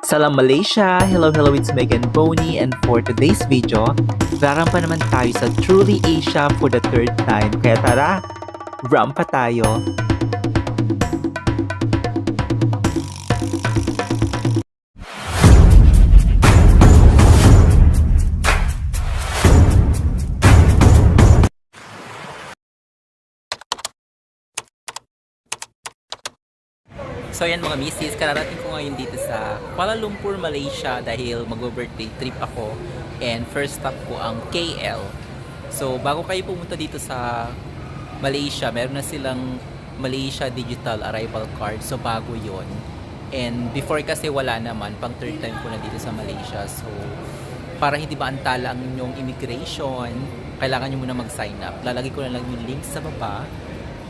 Salam Malaysia! Hello, it's Megan Boney, and for today's video, rarampa naman tayo sa Truly Asia for the third time. Kaya tara, rampa tayo! So yan mga misis, kararating ko ngayon dito sa Kuala Lumpur, Malaysia dahil mag-birthday trip ako and first stop ko ang KL. So bago kayo pumunta dito sa Malaysia, meron na silang Malaysia Digital Arrival Card. So bago yon. And before kasi wala naman, pang third time ko na dito sa Malaysia. So para hindi ba antala ang inyong immigration, kailangan nyo muna mag-sign up. Lalagay ko na lang yung link sa baba.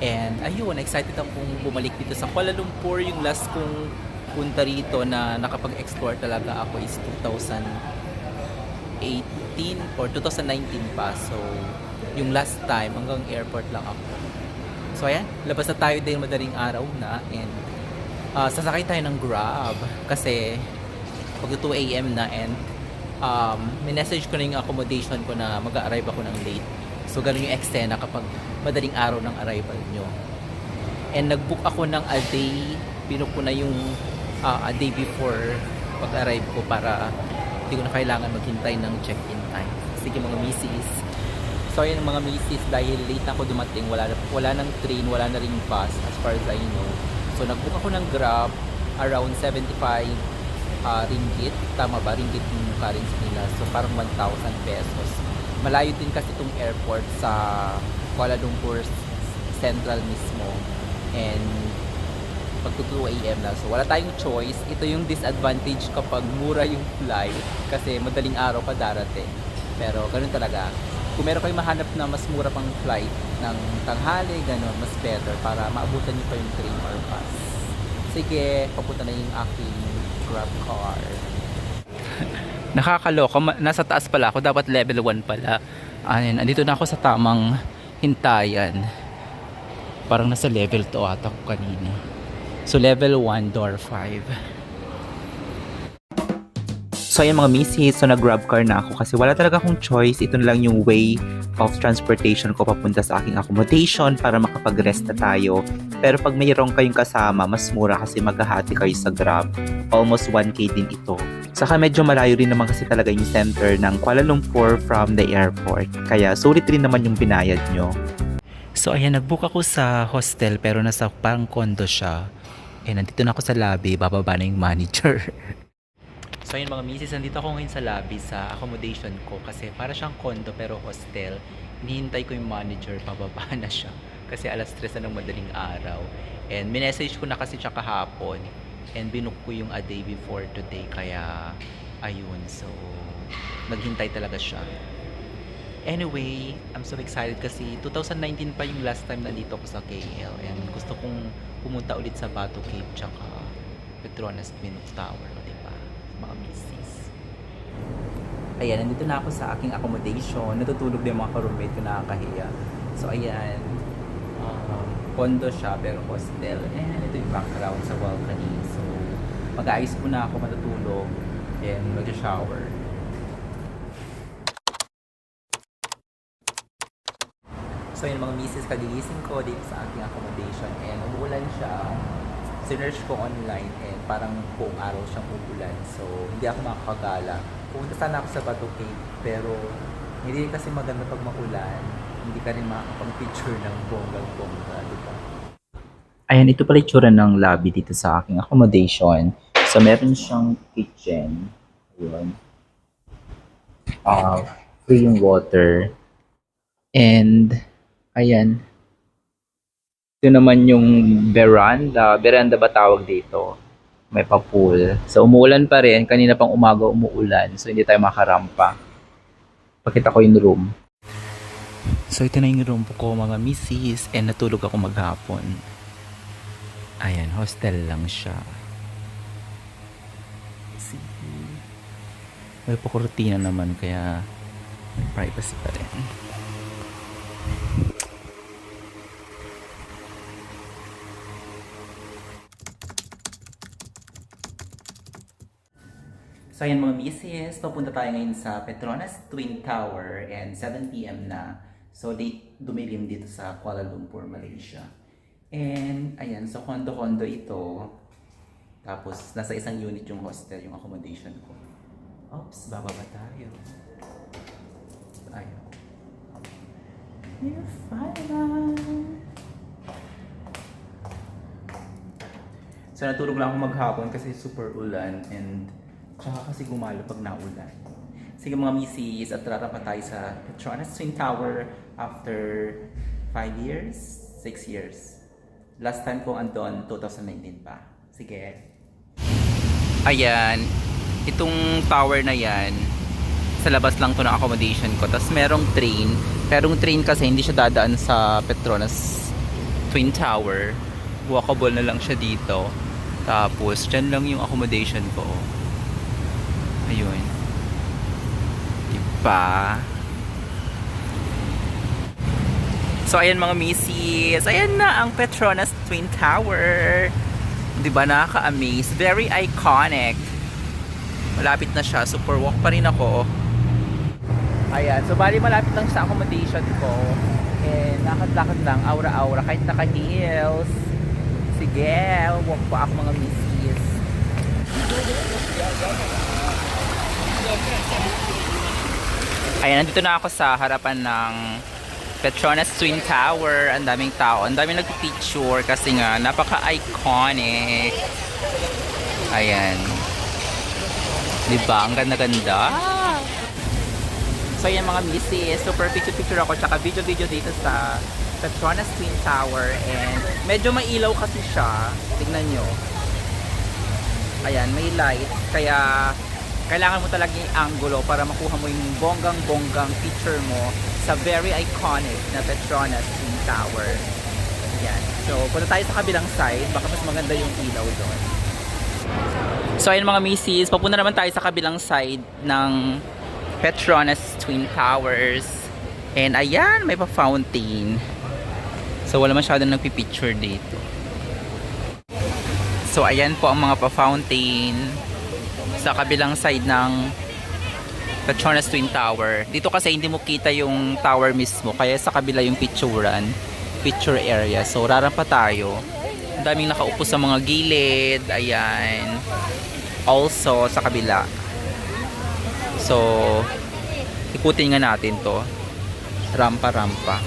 And ayun, excited akong bumalik dito sa Kuala Lumpur. Yung last kong punta rito na nakapag-explore talaga ako is 2018 or 2019 pa. So, yung last time hanggang airport lang ako. So ayan, labas na tayo dahil madaling araw na. And sasakay tayo ng Grab kasi pag 2 AM na and minessage ko na yung accommodation ko na mag-arrive ako ng late. So, ganun yung eksena kapag madaling araw ng arrival nyo. And nag-book ako ng a day. Pinook ko na yung a day before pag-arrive ko para hindi ko na kailangan maghintay ng check-in time. Sige mga misis. So, ayun mga misis, dahil late na ako dumating, wala ng train, wala na ring bus as far as I know. So, nag-book ako ng Grab around 75 ringgit. Tama ba? Ringgit yung currency nila. So, parang 1,000 pesos. Malayo din kasi itong airport sa Kuala Lumpur Central mismo. And pag 2 AM na. So wala tayong choice. Ito yung disadvantage kapag mura yung flight. Kasi madaling araw pa darating. Pero ganun talaga. Kung meron kayong mahanap na mas mura pang flight ng tanghali, ganun, mas better para maabutan nyo pa yung train or bus. Sige, papunta na yung aking Grab car. Nakakaloka, nasa taas pala ako, dapat level 1 pala. Ayun, andito na ako sa tamang hintayan. Parang nasa level 2 ata ko kanina. So level 1, door 5. So ayan mga misis, so nag-grab car na ako kasi wala talaga akong choice. Ito na lang yung way of transportation ko papunta sa aking accommodation para makapag-rest na tayo. Pero pag mayroong kayong kasama, mas mura kasi maghahati kayo sa Grab. Almost 1K din ito. Saka medyo malayo rin naman kasi talaga yung center ng Kuala Lumpur from the airport. Kaya sulit rin naman yung binayad nyo. So ayan, nag-book ako sa hostel pero nasa parang condo siya. Nandito na ako sa lobby, bababa na yung manager. So ayun mga misis, nandito ako ngayon sa lobby sa accommodation ko kasi para siyang condo pero hostel. Hinihintay ko yung manager, pababa na siya kasi alas 3 na ng madaling araw. And minessage ko na kasi siya kahapon and binook ko yung a day before today kaya ayun, so naghintay talaga siya. Anyway, I'm so excited kasi 2019 pa yung last time nandito ako sa KL and gusto kong pumunta ulit sa Batu Cave tsaka Petronas Twin Tower, diba? Mga misis. Ayan, nandito na ako sa aking accommodation. Natutulog din mga ka-roommate ko, nakakahiya. So ayan, condo siya pero hostel. And ito yung background sa balcony. So mag-aayos muna ako, matutulog and mag-shower. So yun mga misis, kagigising ko dito sa aking accommodation and umuulan siya. Sinearch ko online and parang buong araw siyang umuulan. So hindi ako makakagala. Pumunta sana ako sa Batu Cave pero hindi kasi maganda pag maulan. Hindi ka rin makakapag-picture ng bonggang-bongga, diba? Ayan, ito pala itsura ng lobby dito sa aking accommodation. So meron siyang kitchen. Ayun. Free yung water. And ayan. Ito naman yung veranda. Veranda ba tawag dito? May pa-pool. So umuulan pa rin. Kanina pang umaga umuulan. So hindi tayo makarampa. Pakita ko yung room. So ito na yung room ko mga misis. And natulog ako maghapon. Ayan, hostel lang siya. See? May pakurtina naman kaya may privacy pa rin. So ayan mga misis, papunta tayo ngayon sa Petronas Twin Tower and 7 p.m. na. So dumilim dito sa Kuala Lumpur, Malaysia. And ayan, so kondo-kondo ito. Tapos nasa isang unit yung hostel, yung accommodation ko. Oops, bababa tayo. Ayun. We're fine. So natulog lang ako maghapon kasi super ulan and tsaka kasi gumalo pag naulan. Sige mga misis, at tara pa tayo sa Petronas Twin Tower after 5 years, 6 years. Last time ko andon, 2019 pa. Sige. Ayan, itong tower na yan, sa labas lang to ng accommodation ko. Tapos merong train, pero yung train kasi hindi siya dadaan sa Petronas Twin Tower. Walkable na lang siya dito. Tapos, dyan lang yung accommodation ko. Ayun. Diba? So, ayan mga misis. Ayan na ang Petronas Twin Tower. Diba, nakaka-amaze. Very iconic. Malapit na siya. Super walk pa rin ako. Ayan. So, bali malapit lang sa accommodation ko. And lakad-lakad lang. Aura-aura. Kahit naka-heels. Sige, walk pa ako mga misis. Ayan, nandito na ako sa harapan ng Petronas Twin Tower. Ang daming tao, ang daming nagpipicture kasi nga napaka-iconic. Ayan. Diba? Ang ganda-ganda. So ayan mga misis, super picture-picture ako tsaka video-video dito sa Petronas Twin Tower and medyo mailaw kasi siya. Tignan nyo. Ayan, may light. Kaya kailangan mo talaga yung angulo para makuha mo yung bonggang-bonggang picture mo sa very iconic na Petronas Twin Tower. Ayan. So, punta tayo sa kabilang side. Baka mas maganda yung ilaw doon. So, ayan mga misis. Papunta naman tayo sa kabilang side ng Petronas Twin Towers. And ayan, may pa-fountain. So wala masyadong nagpipicture dito. So ayan po ang mga pa-fountain sa kabilang side ng Petronas Twin Tower. Dito kasi hindi mo kita yung tower mismo, kaya sa kabila yung picture area. So rarampa tayo. Ang daming nakaupo sa mga gilid. Ayan. Also sa kabila. So ikutin nga natin to. Rampa-rampa.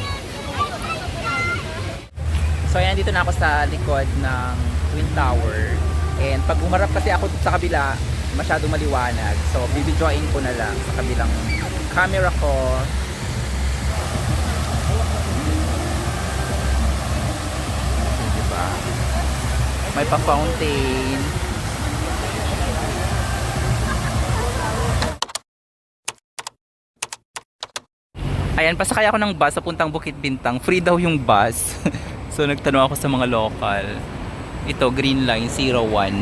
So ayan, dito na ako sa likod ng Twin Tower. And pag umarap kasi ako sa kabila, masyadong maliwanag. So bibidyoin ko na lang sa kabilang camera ko. Diba? May pa-fountain. Ayan, pasakay ako ng bus sa puntang Bukit Bintang. Free daw yung bus. So nagtanong ako sa mga local. Ito, Green Line 01.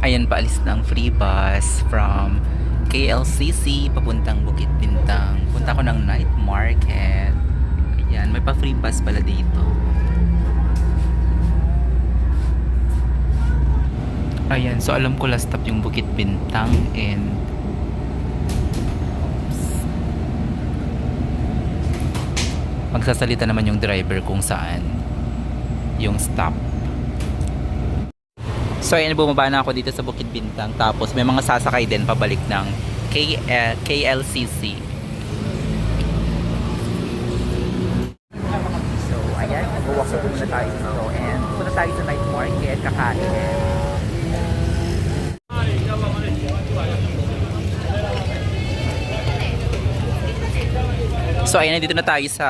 Ayan, paalis ng free bus from KLCC papuntang Bukit Bintang. Punta ko ng night market. Ayan, may pa free bus pala dito. Ayan, so alam ko last stop yung Bukit Bintang and magsasalita naman yung driver kung saan yung stop. So ayan, bumaba na ako dito sa Bukit Bintang. Tapos may mga sasakay din pabalik ng KLCC. So ayan, mag-walk na muna tayo dito and punta tayo sa night market, kakain. So ayan, dito na tayo sa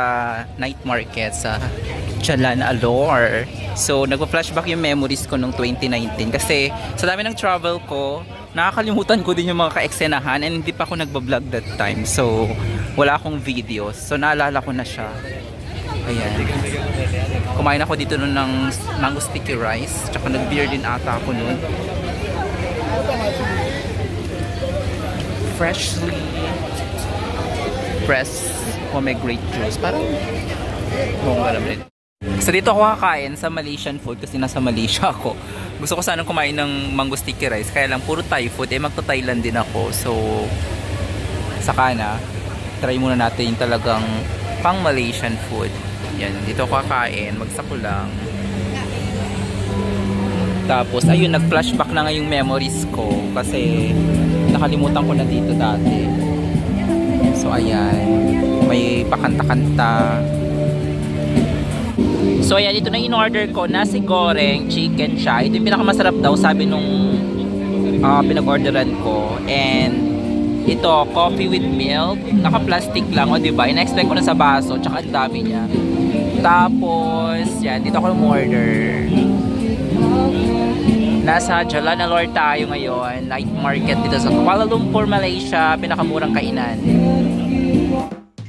night market sa Jalan Alor. So nagpa-flashback yung memories ko nung 2019 kasi sa dami ng travel ko, nakakalimutan ko din yung mga ka-eksenahan and hindi pa ako nagba-vlog that time. So wala akong videos. So naalala ko na siya. Ayan. Kumain ako dito nun ng mango sticky rice. Tsaka nag-beer din ata ako nun. Freshly pressed pomegranate juice. Parang Bongga naman. So dito ako kakain sa Malaysian food kasi nasa Malaysia ako. Gusto ko sanang kumain ng mango sticky rice, kaya lang puro Thai food. Magto-Thailand din ako. So saka na, try muna natin yung talagang pang Malaysian food. Yan, dito ako kakain, magsako lang. Tapos ayun, nag-flashback na nga yung memories ko kasi nakalimutan ko na dito dati. So ayan, may pakanta-kanta. So ayan, ito na yung order ko, nasi goreng, chicken siya. Ito yung pinakamasarap daw, sabi nung pinag-orderan ko. And ito, coffee with milk, naka-plastic lang, o diba? In-expect ko na sa baso, tsaka ang dami niya. Tapos, yan, dito ako order. Nasa Jalanalor tayo ngayon, night market dito sa Kuala Lumpur, Malaysia, pinakamurang kainan.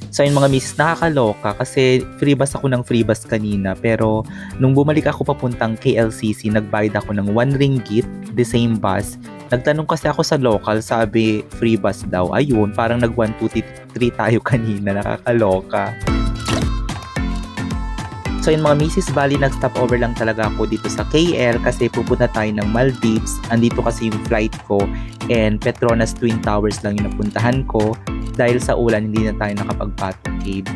So yun mga miss, nakakaloka kasi free bus ako ng free bus kanina, pero nung bumalik ako papuntang KLCC, nagbayad ako ng 1 ringgit, the same bus. Nagtanong kasi ako sa local, sabi free bus daw. Ayun, parang nag 1, 2, 3 tayo kanina, nakakaloka. So yun mga misis, bali nag-stop over lang talaga ako dito sa KL kasi pupunta tayo ng Maldives. Andito kasi yung flight ko and Petronas Twin Towers lang yung napuntahan ko dahil sa ulan hindi na tayo nakapag-Patong Cave.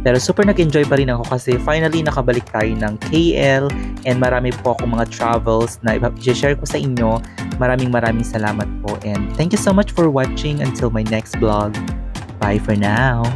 Pero super nag-enjoy pa rin ako kasi finally nakabalik tayo ng KL and marami po akong mga travels na i-share ko sa inyo. Maraming salamat po and thank you so much for watching until my next vlog. Bye for now!